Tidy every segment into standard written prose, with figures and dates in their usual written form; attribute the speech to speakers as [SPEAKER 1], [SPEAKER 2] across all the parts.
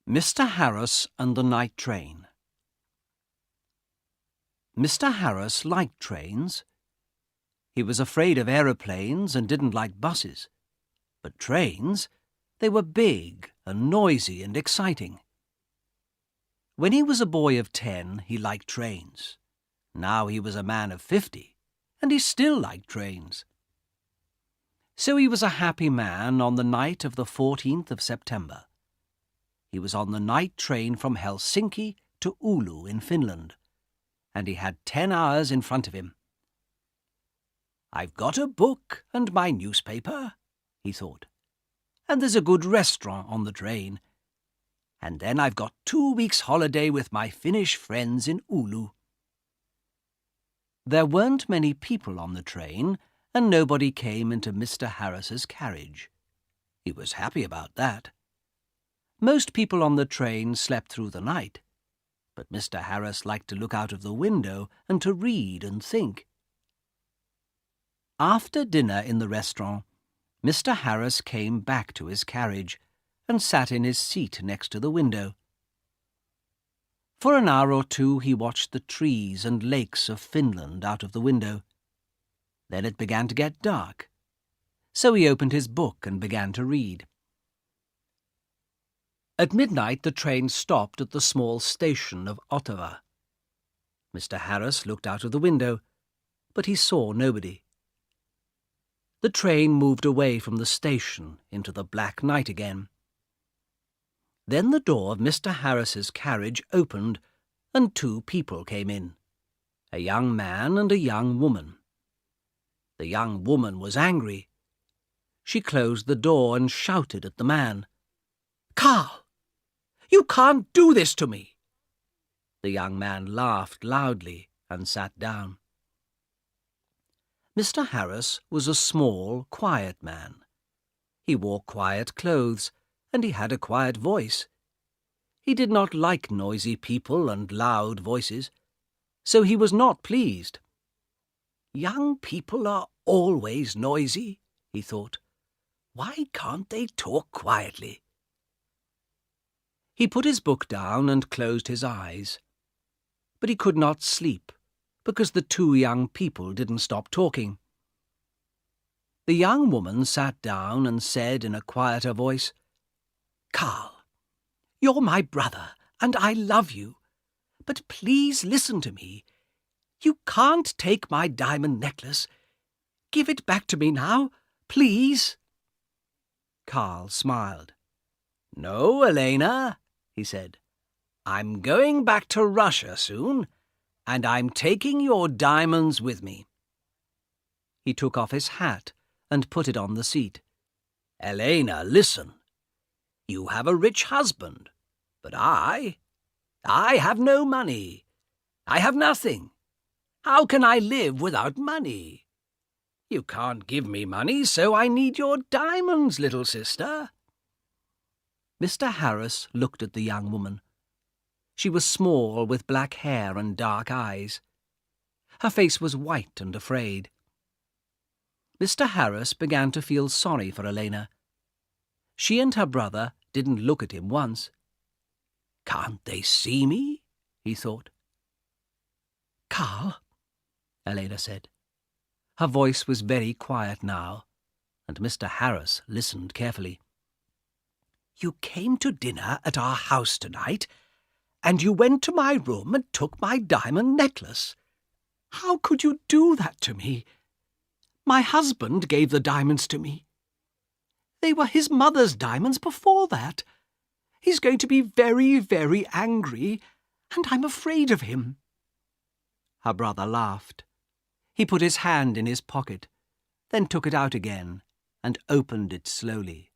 [SPEAKER 1] Mr. Harris and the Night Train. Mr. Harris liked trains. He was afraid of aeroplanes and didn't like buses. But trains, they were big and noisy and exciting. When he was a boy of 10, he liked trains. Now he was a man of 50, and he still liked trains. So he was a happy man on the night of the 14th of September. He was on the night train from Helsinki to Oulu in Finland, and he had 10 hours in front of him. "I've got a book and my newspaper," he thought, "and there's a good restaurant on the train. And then I've got 2 weeks' holiday with my Finnish friends in Oulu." There weren't many people on the train, and nobody came into Mr. Harris's carriage. He was happy about that. Most people on the train slept through the night, but Mr. Harris liked to look out of the window and to read and think. After dinner in the restaurant, Mr. Harris came back to his carriage and sat in his seat next to the window. For an hour or two he watched the trees and lakes of Finland out of the window. Then it began to get dark, so he opened his book and began to read. At midnight the train stopped at the small station of Ottawa. Mr. Harris looked out of the window, but he saw nobody. The train moved away from the station into the black night again. Then the door of Mr. Harris's carriage opened, and 2 people came in, a young man and a young woman. The young woman was angry. She closed the door and shouted at the man, "Carl! You can't do this to me!" The young man laughed loudly and sat down. Mr. Harris was a small, quiet man. He wore quiet clothes, and he had a quiet voice. He did not like noisy people and loud voices, so he was not pleased. "Young people are always noisy," he thought. "Why can't they talk quietly?" He put his book down and closed his eyes. But he could not sleep, because the 2 young people didn't stop talking. The young woman sat down and said in a quieter voice, "Carl, you're my brother, and I love you. But please listen to me. You can't take my diamond necklace. Give it back to me now, please." Carl smiled. "No, Elena," he said. "I'm going back to Russia soon, and I'm taking your diamonds with me." He took off his hat and put it on the seat. "Elena, listen. You have a rich husband, but I have no money. I have nothing. How can I live without money? You can't give me money, so I need your diamonds, little sister." Mr. Harris looked at the young woman. She was small, with black hair and dark eyes. Her face was white and afraid. Mr. Harris began to feel sorry for Elena. She and her brother didn't look at him once. "Can't they see me?" he thought. "Carl," Elena said. Her voice was very quiet now, and Mr. Harris listened carefully. "You came to dinner at our house tonight, and you went to my room and took my diamond necklace. How could you do that to me? My husband gave the diamonds to me. They were his mother's diamonds before that. He's going to be very, very angry, and I'm afraid of him." Her brother laughed. He put his hand in his pocket, then took it out again and opened it slowly.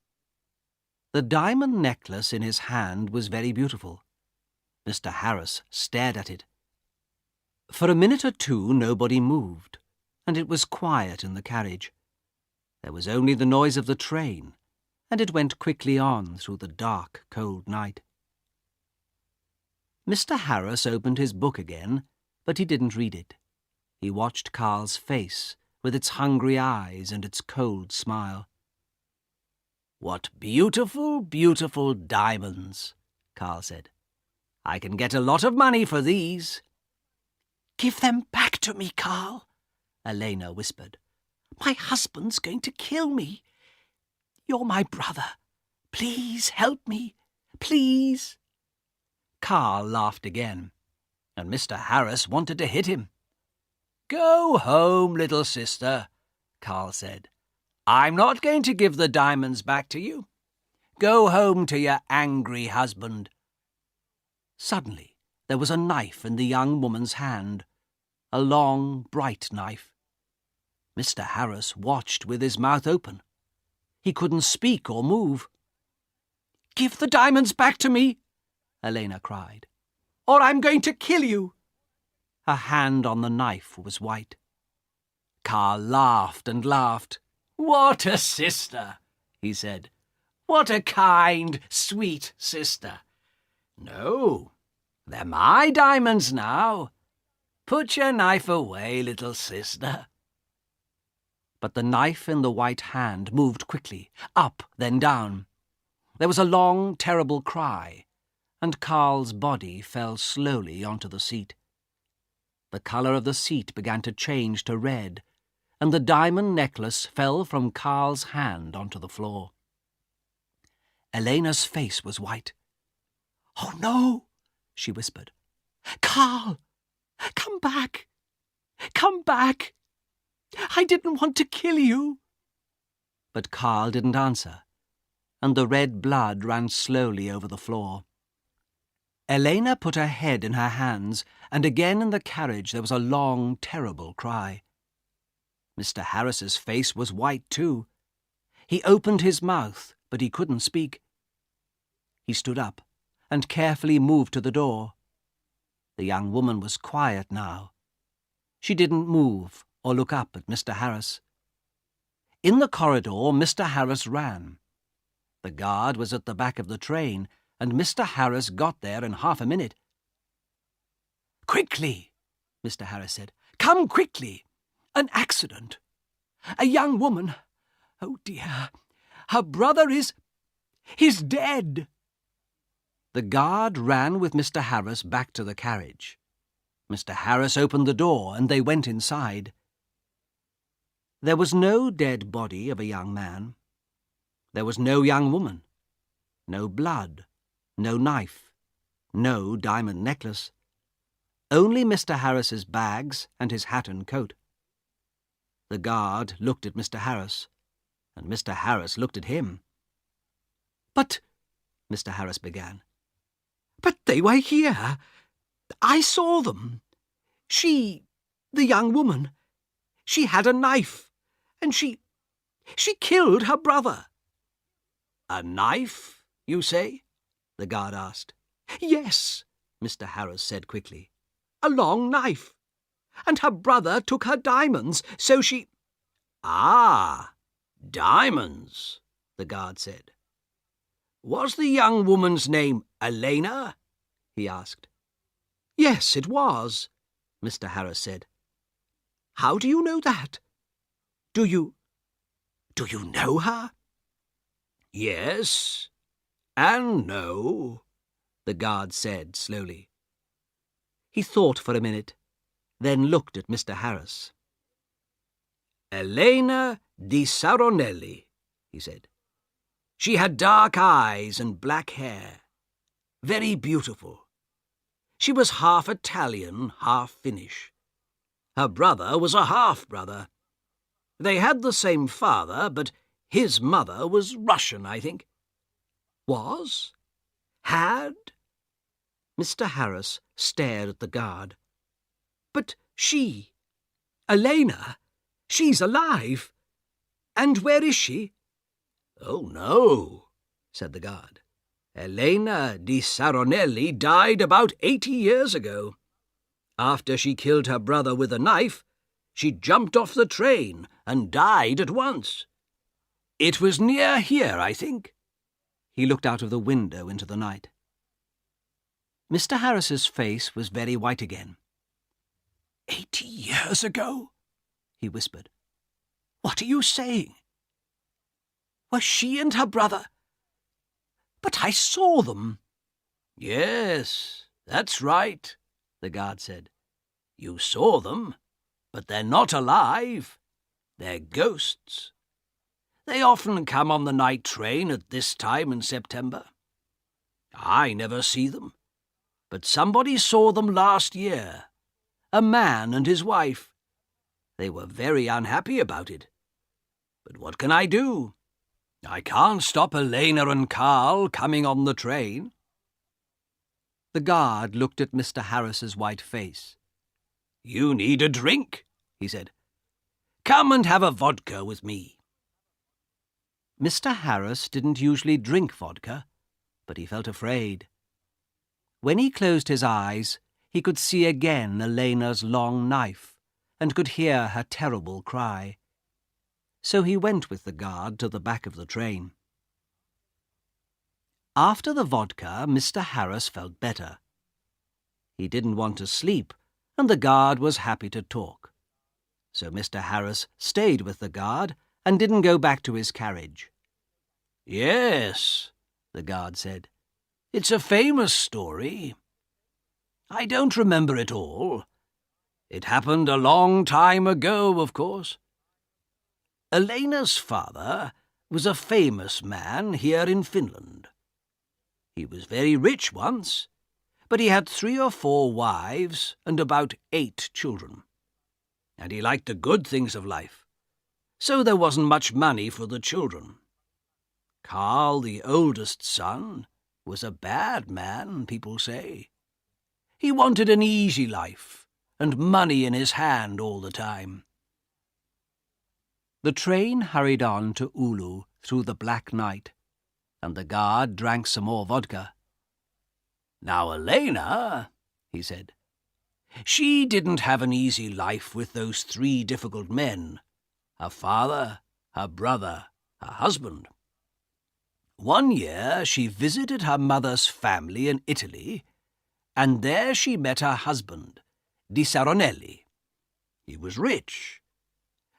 [SPEAKER 1] The diamond necklace in his hand was very beautiful. Mr. Harris stared at it. For a minute or 2 nobody moved, and it was quiet in the carriage. There was only the noise of the train, and it went quickly on through the dark, cold night. Mr. Harris opened his book again, but he didn't read it. He watched Carl's face, with its hungry eyes and its cold smile. "What beautiful, beautiful diamonds," Carl said. "I can get a lot of money for these."
[SPEAKER 2] "Give them back to me, Carl," Elena whispered. "My husband's going to kill me. You're my brother. Please help me. Please."
[SPEAKER 1] Carl laughed again, and Mr. Harris wanted to hit him. "Go home, little sister," Carl said. "I'm not going to give the diamonds back to you. Go home to your angry husband." Suddenly, there was a knife in the young woman's hand, a long, bright knife. Mr. Harris watched with his mouth open. He couldn't speak or move.
[SPEAKER 2] "Give the diamonds back to me," Elena cried, "or I'm going to kill you."
[SPEAKER 1] Her hand on the knife was white. Carl laughed and laughed. "What a sister," he said. "What a kind, sweet sister. No, they're my diamonds now. Put your knife away, little sister." But the knife in the white hand moved quickly, up, then down. There was a long, terrible cry, and Carl's body fell slowly onto the seat. The colour of the seat began to change to red, and the diamond necklace fell from Carl's hand onto the floor. Elena's face was white.
[SPEAKER 2] "Oh, no," she whispered. "Carl, come back. Come back. I didn't want to kill you."
[SPEAKER 1] But Carl didn't answer, and the red blood ran slowly over the floor. Elena put her head in her hands, and again in the carriage there was a long, terrible cry. Mr. Harris's face was white too. He opened his mouth, but he couldn't speak. He stood up and carefully moved to the door. The young woman was quiet now. She didn't move or look up at Mr. Harris. In the corridor, Mr. Harris ran. The guard was at the back of the train, and Mr. Harris got there in half a minute.
[SPEAKER 2] "Quickly," Mr. Harris said. "Come quickly. An accident. A young woman. Oh, dear. Her brother he's dead."
[SPEAKER 1] The guard ran with Mr. Harris back to the carriage. Mr. Harris opened the door, and they went inside. There was no dead body of a young man. There was no young woman. No blood. No knife. No diamond necklace. Only Mr. Harris's bags and his hat and coat. The guard looked at Mr. Harris, and Mr. Harris looked at him.
[SPEAKER 2] "But," Mr. Harris began, "but they were here. I saw them. The young woman, she had a knife, and she killed her brother."
[SPEAKER 1] "A knife, you say?" the guard asked.
[SPEAKER 2] "Yes," Mr. Harris said quickly. "A long knife. And her brother took her diamonds, so she—"
[SPEAKER 1] "Ah, diamonds," the guard said. "Was the young woman's name Elena?" he asked.
[SPEAKER 2] "Yes, it was," Mr. Harris said. "How do you know that? Do you know her?"
[SPEAKER 1] "Yes, and no," the guard said slowly.
[SPEAKER 2] He thought for a minute, then looked at Mr. Harris.
[SPEAKER 1] "Elena di Saronelli," he said. "She had dark eyes and black hair. Very beautiful. She was half Italian, half Finnish. Her brother was a half-brother. They had the same father, but his mother was Russian, I think."
[SPEAKER 2] "Was?
[SPEAKER 1] "Had?"
[SPEAKER 2] Mr. Harris stared at the guard. "But Elena, she's alive. And where is she?"
[SPEAKER 1] "Oh, no," said the guard. "Elena di Saronelli died about 80 years ago. After she killed her brother with a knife, she jumped off the train and died at once. It was near here, I think." He looked out of the window into the night. Mr. Harris's face was very white again.
[SPEAKER 2] 80 years ago?" he whispered. "What are you saying? Were she and her brother—" "But I saw them."
[SPEAKER 1] "Yes, that's right," the guard said. "You saw them, but they're not alive. They're ghosts. They often come on the night train at this time in September. I never see them, but somebody saw them last year. A man and his wife. They were very unhappy about it. But what can I do? I can't stop Elena and Carl coming on the train."
[SPEAKER 2] The guard looked at Mr. Harris's white face.
[SPEAKER 1] "You need a drink," he said. "Come and have a vodka with me."
[SPEAKER 2] Mr. Harris didn't usually drink vodka, but he felt afraid. When he closed his eyes, he could see again Elena's long knife and could hear her terrible cry. So he went with the guard to the back of the train. After the vodka, Mr. Harris felt better. He didn't want to sleep, and the guard was happy to talk. So Mr. Harris stayed with the guard and didn't go back to his carriage.
[SPEAKER 1] "Yes," the guard said. "It's a famous story. I don't remember it all. It happened a long time ago, of course. Elena's father was a famous man here in Finland. He was very rich once, but he had 3 or 4 wives and about 8 children. And he liked the good things of life, so there wasn't much money for the children. Carl, the oldest son, was a bad man, people say. He wanted an easy life and money in his hand all the time."
[SPEAKER 2] The train hurried on to Oulu through the black night, and the guard drank some more vodka.
[SPEAKER 1] "Now Elena," he said, "she didn't have an easy life with those 3 difficult men, her father, her brother, her husband. One year she visited her mother's family in Italy, and there she met her husband, Di Saronelli. He was rich,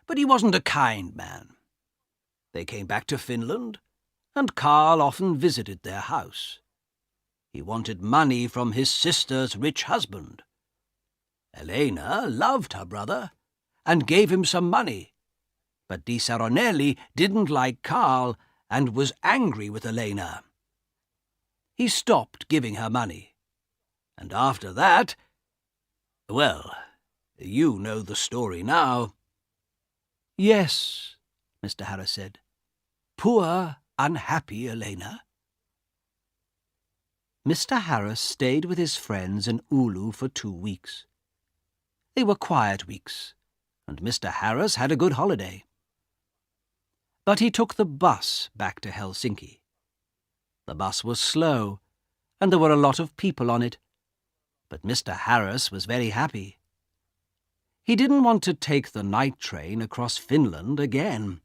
[SPEAKER 1] but he wasn't a kind man. They came back to Finland, and Carl often visited their house. He wanted money from his sister's rich husband. Elena loved her brother and gave him some money, but Di Saronelli didn't like Carl and was angry with Elena. He stopped giving her money, and after that, well, you know the story now."
[SPEAKER 2] "Yes," Mr. Harris said. "Poor, unhappy Elena." Mr. Harris stayed with his friends in Oulu for 2 weeks. They were quiet weeks, and Mr. Harris had a good holiday. But he took the bus back to Helsinki. The bus was slow, and there were a lot of people on it, but Mr. Harris was very happy. He didn't want to take the night train across Finland again.